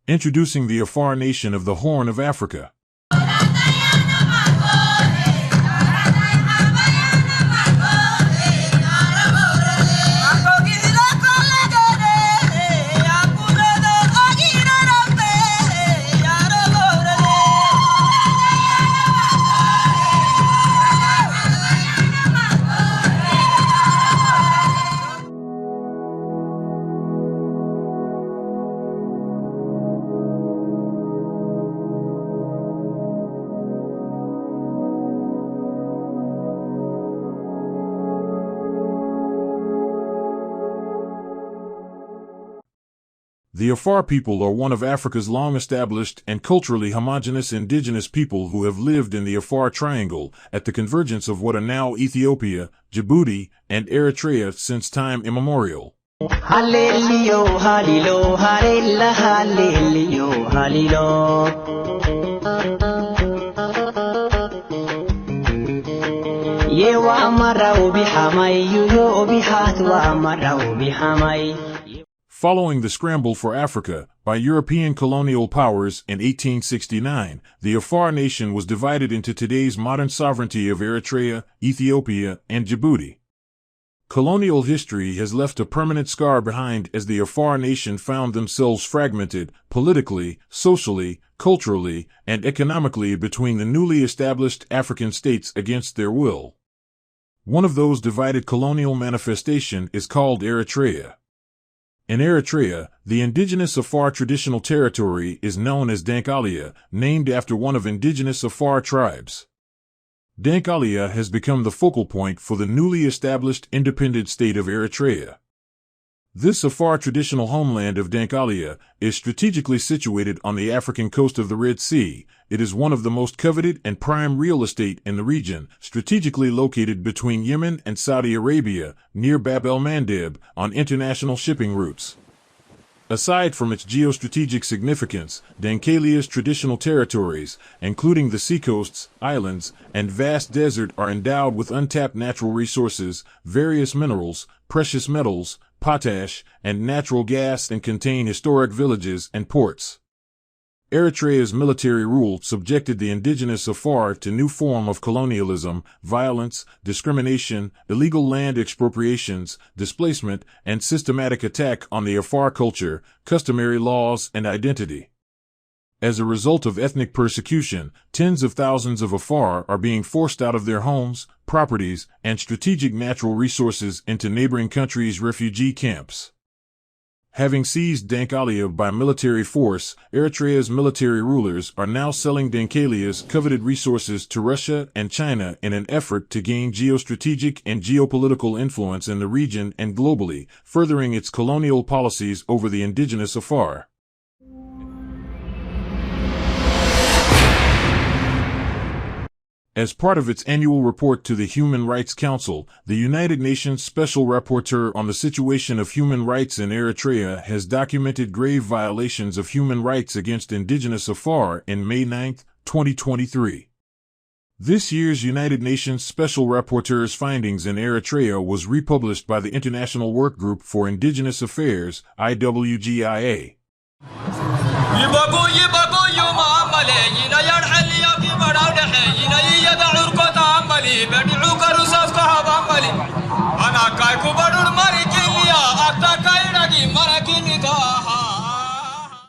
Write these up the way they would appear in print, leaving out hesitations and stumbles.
introducing the Afar nation of the Horn of Africa. The Afar people are one of Africa's long-established and culturally homogeneous indigenous people who have lived in the Afar Triangle at the convergence of what are now Ethiopia, Djibouti, and Eritrea since time immemorial. Hallelujah, hallelujah, hallelujah, hallelujah. Yewa amara ubi hamay, yuyo ubi hatwa amara ubi hamay. Following the scramble for Africa by European colonial powers in 1869, the Afar nation was divided into today's modern sovereignty of Eritrea, Ethiopia, and Djibouti. Colonial history has left a permanent scar behind as the Afar nation found themselves fragmented politically, socially, culturally, and economically between the newly established African states against their will. One of those divided colonial manifestations is called Eritrea. In Eritrea, the indigenous Afar traditional territory is known as Dankalia, named after one of indigenous Afar tribes. Dankalia has become the focal point for the newly established independent state of Eritrea. This Afar traditional homeland of Dankalia is strategically situated on the African coast of the Red Sea. It is one of the most coveted and prime real estate in the region, strategically located between Yemen and Saudi Arabia, near Bab el-Mandeb, on international shipping routes. Aside from its geostrategic significance, Dankalia's traditional territories, including the seacoasts, islands, and vast desert, are endowed with untapped natural resources, various minerals, precious metals, potash, and natural gas, and contain historic villages and ports. Eritrea's military rule subjected the indigenous Afar to new form of colonialism, violence, discrimination, illegal land expropriations, displacement, and systematic attack on the Afar culture, customary laws, and identity. As a result of ethnic persecution, tens of thousands of Afar are being forced out of their homes, properties, and strategic natural resources into neighboring countries' refugee camps. Having seized Dankalia by military force, Eritrea's military rulers are now selling Dankalia's coveted resources to Russia and China in an effort to gain geostrategic and geopolitical influence in the region and globally, furthering its colonial policies over the indigenous Afar. As part of its annual report to the Human Rights Council, the United Nations Special Rapporteur on the situation of human rights in Eritrea has documented grave violations of human rights against indigenous Afar in May 9, 2023. This year's United Nations Special Rapporteur's findings in Eritrea was republished by the International Workgroup for Indigenous Affairs, IWGIA.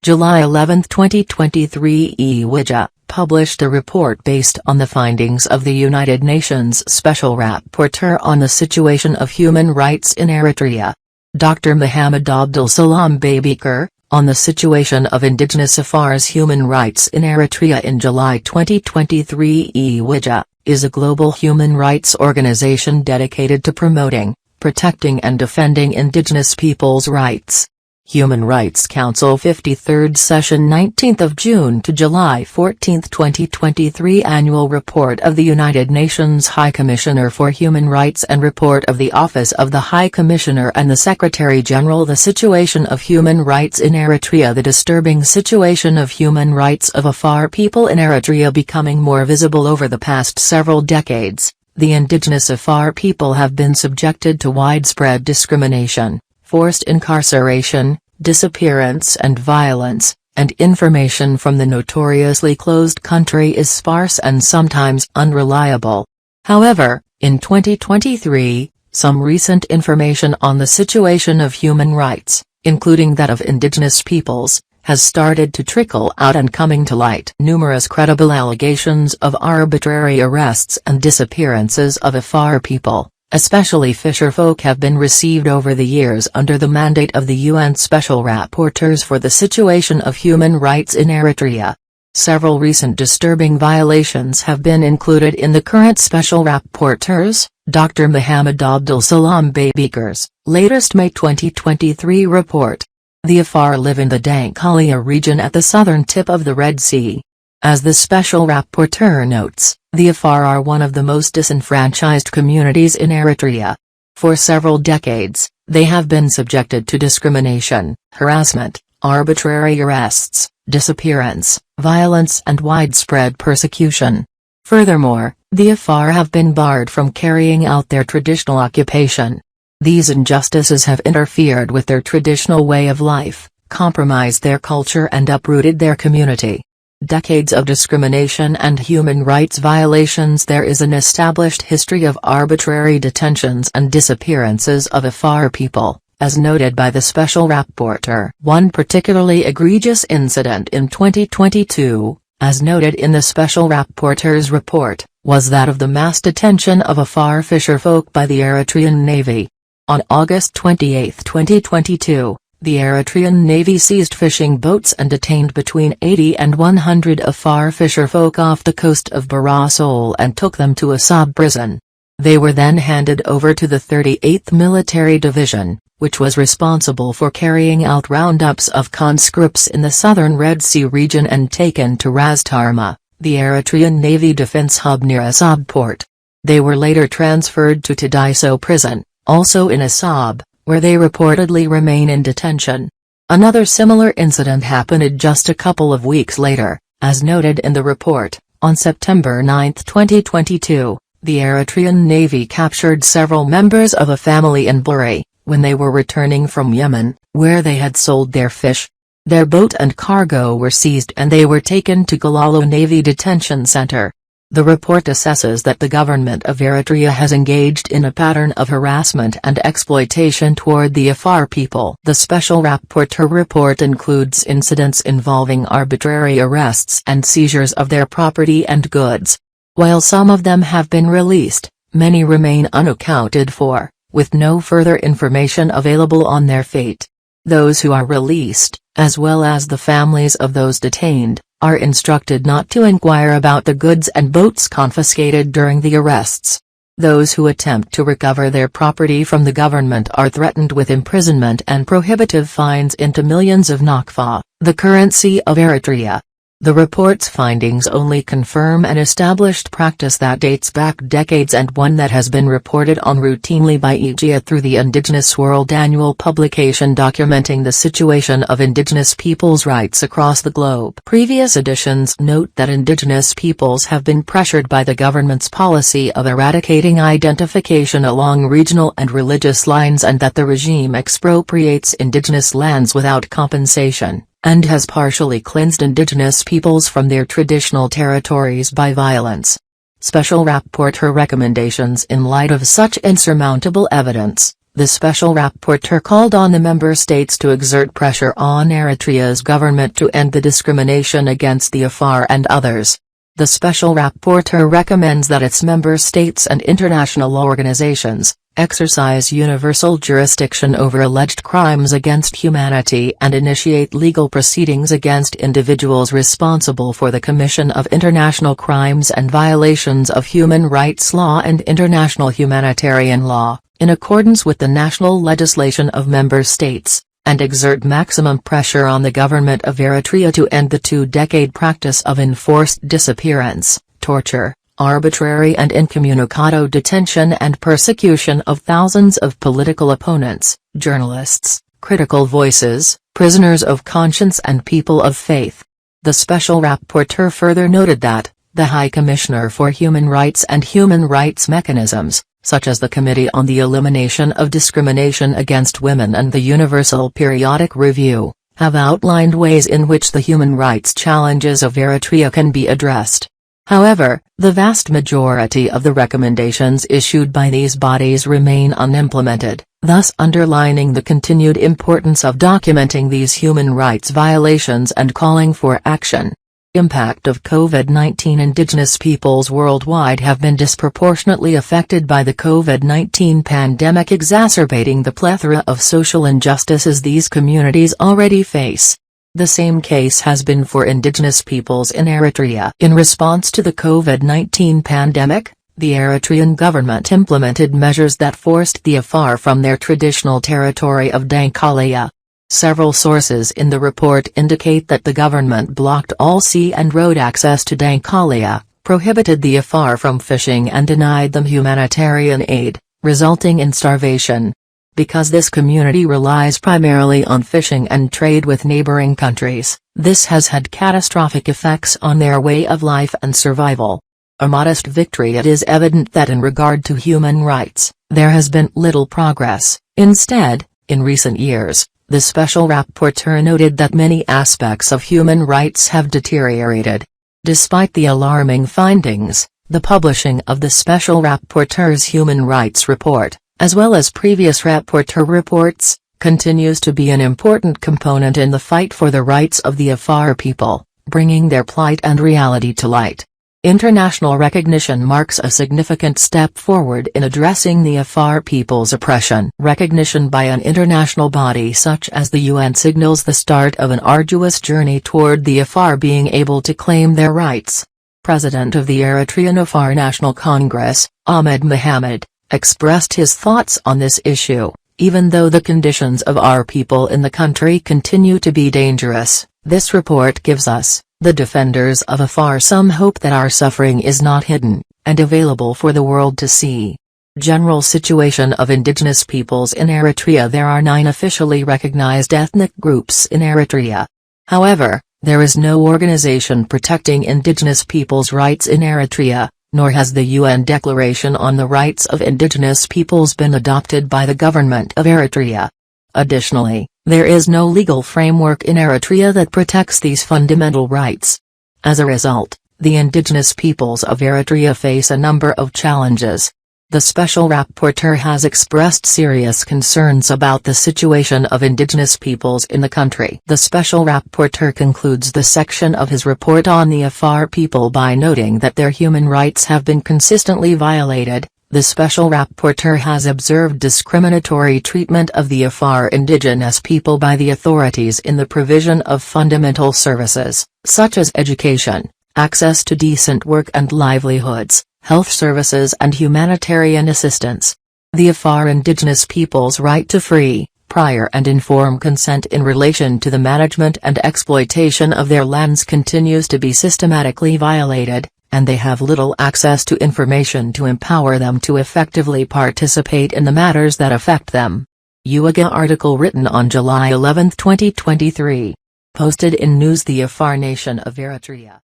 July 11, 2023, IWGIA published a report based on the findings of the United Nations Special Rapporteur on the situation of human rights in Eritrea. Dr. Mohammed Abdul Salam Babikar, on the situation of indigenous Afar's human rights in Eritrea in July 2023. IWGIA is a global human rights organization dedicated to promoting, protecting and defending indigenous peoples' rights. Human Rights Council 53rd Session 19th of June to July 14, 2023 Annual Report of the United Nations High Commissioner for Human Rights and Report of the Office of the High Commissioner and the Secretary-General. The situation of human rights in Eritrea. The disturbing situation of human rights of Afar people in Eritrea becoming more visible over the past several decades. The indigenous Afar people have been subjected to widespread discrimination, forced incarceration, disappearance and violence, and information from the notoriously closed country is sparse and sometimes unreliable. However, in 2023, some recent information on the situation of human rights, including that of indigenous peoples, has started to trickle out and coming to light. Numerous credible allegations of arbitrary arrests and disappearances of Afar people, especially fisherfolk, have been received over the years under the mandate of the UN Special Rapporteurs for the situation of human rights in Eritrea. Several recent disturbing violations have been included in the current Special Rapporteurs, Dr. Mohammed Abdul Salam Babikar's latest May 2023 report. The Afar live in the Dankalia region at the southern tip of the Red Sea. As the Special Rapporteur notes, the Afar are one of the most disenfranchised communities in Eritrea. For several decades, they have been subjected to discrimination, harassment, arbitrary arrests, disappearance, violence and widespread persecution. Furthermore, the Afar have been barred from carrying out their traditional occupation. These injustices have interfered with their traditional way of life, compromised their culture and uprooted their community. Decades of discrimination and human rights violations. There is an established history of arbitrary detentions and disappearances of Afar people, as noted by the Special Rapporteur. One particularly egregious incident in 2022, as noted in the Special Rapporteur's report, was that of the mass detention of Afar fisherfolk by the Eritrean Navy. On August 28, 2022, the Eritrean Navy seized fishing boats and detained between 80 and 100 Afar fisherfolk off the coast of Barasol and took them to a sub-prison. They were then handed over to the 38th Military Division, which was responsible for carrying out roundups of conscripts in the southern Red Sea region, and taken to Ras Tarma, the Eritrean Navy defense hub near Assab port. They were later transferred to Tadiso prison, also in Assab, where they reportedly remain in detention. Another similar incident happened just a couple of weeks later, as noted in the report. On September 9, 2022, the Eritrean Navy captured several members of a family in Buri, when they were returning from Yemen, where they had sold their fish. Their boat and cargo were seized and they were taken to Galalo Navy Detention Center. The report assesses that the government of Eritrea has engaged in a pattern of harassment and exploitation toward the Afar people. The Special Rapporteur report includes incidents involving arbitrary arrests and seizures of their property and goods. While some of them have been released, many remain unaccounted for, with no further information available on their fate. Those who are released, as well as the families of those detained, are instructed not to inquire about the goods and boats confiscated during the arrests. Those who attempt to recover their property from the government are threatened with imprisonment and prohibitive fines into millions of nakfa, the currency of Eritrea. The report's findings only confirm an established practice that dates back decades and one that has been reported on routinely by IWGIA through the Indigenous World annual publication documenting the situation of indigenous peoples' rights across the globe. Previous editions note that indigenous peoples have been pressured by the government's policy of eradicating identification along regional and religious lines, and that the regime expropriates indigenous lands without compensation, and has partially cleansed indigenous peoples from their traditional territories by violence. Special Rapporteur recommendations. In light of such insurmountable evidence, the Special Rapporteur called on the member states to exert pressure on Eritrea's government to end the discrimination against the Afar and others. The Special Rapporteur recommends that its member states and international organizations exercise universal jurisdiction over alleged crimes against humanity and initiate legal proceedings against individuals responsible for the commission of international crimes and violations of human rights law and international humanitarian law, in accordance with the national legislation of member states, and exert maximum pressure on the government of Eritrea to end the two-decade practice of enforced disappearance, torture, arbitrary and incommunicado detention and persecution of thousands of political opponents, journalists, critical voices, prisoners of conscience and people of faith. The Special Rapporteur further noted that, the High Commissioner for Human Rights and human rights mechanisms, such as the Committee on the Elimination of Discrimination Against Women and the Universal Periodic Review, have outlined ways in which the human rights challenges of Eritrea can be addressed. However, the vast majority of the recommendations issued by these bodies remain unimplemented, thus underlining the continued importance of documenting these human rights violations and calling for action. Impact of COVID-19. Indigenous peoples worldwide have been disproportionately affected by the COVID-19 pandemic, exacerbating the plethora of social injustices these communities already face. The same case has been for indigenous peoples in Eritrea. In response to the COVID-19 pandemic, the Eritrean government implemented measures that forced the Afar from their traditional territory of Dankalia. Several sources in the report indicate that the government blocked all sea and road access to Dankalia, prohibited the Afar from fishing and denied them humanitarian aid, resulting in starvation. Because this community relies primarily on fishing and trade with neighboring countries, this has had catastrophic effects on their way of life and survival. A modest victory. It is evident that in regard to human rights, there has been little progress. Instead, in recent years, the Special Rapporteur noted that many aspects of human rights have deteriorated. Despite the alarming findings, the publishing of the Special Rapporteur's Human Rights Report, as well as previous rapporteur reports, continues to be an important component in the fight for the rights of the Afar people, bringing their plight and reality to light. International recognition marks a significant step forward in addressing the Afar people's oppression. Recognition by an international body such as the UN signals the start of an arduous journey toward the Afar being able to claim their rights. President of the Eritrean Afar National Congress, Ahmed Mohamed, expressed his thoughts on this issue. Even though the conditions of our people in the country continue to be dangerous, this report gives us, the defenders of Afar, some hope that our suffering is not hidden, and available for the world to see. General situation of indigenous peoples in Eritrea. There are 9 officially recognized ethnic groups in Eritrea. However, there is no organization protecting indigenous peoples' rights in Eritrea, nor has the UN Declaration on the Rights of Indigenous Peoples been adopted by the government of Eritrea. Additionally, there is no legal framework in Eritrea that protects these fundamental rights. As a result, the indigenous peoples of Eritrea face a number of challenges. The Special Rapporteur has expressed serious concerns about the situation of indigenous peoples in the country. The Special Rapporteur concludes the section of his report on the Afar people by noting that their human rights have been consistently violated. The Special Rapporteur has observed discriminatory treatment of the Afar indigenous people by the authorities in the provision of fundamental services, such as education, access to decent work and livelihoods, health services and humanitarian assistance. The Afar indigenous people's right to free, prior and informed consent in relation to the management and exploitation of their lands continues to be systematically violated, and they have little access to information to empower them to effectively participate in the matters that affect them. IWGIA article written on July 11, 2023. Posted in News. The Afar Nation of Eritrea.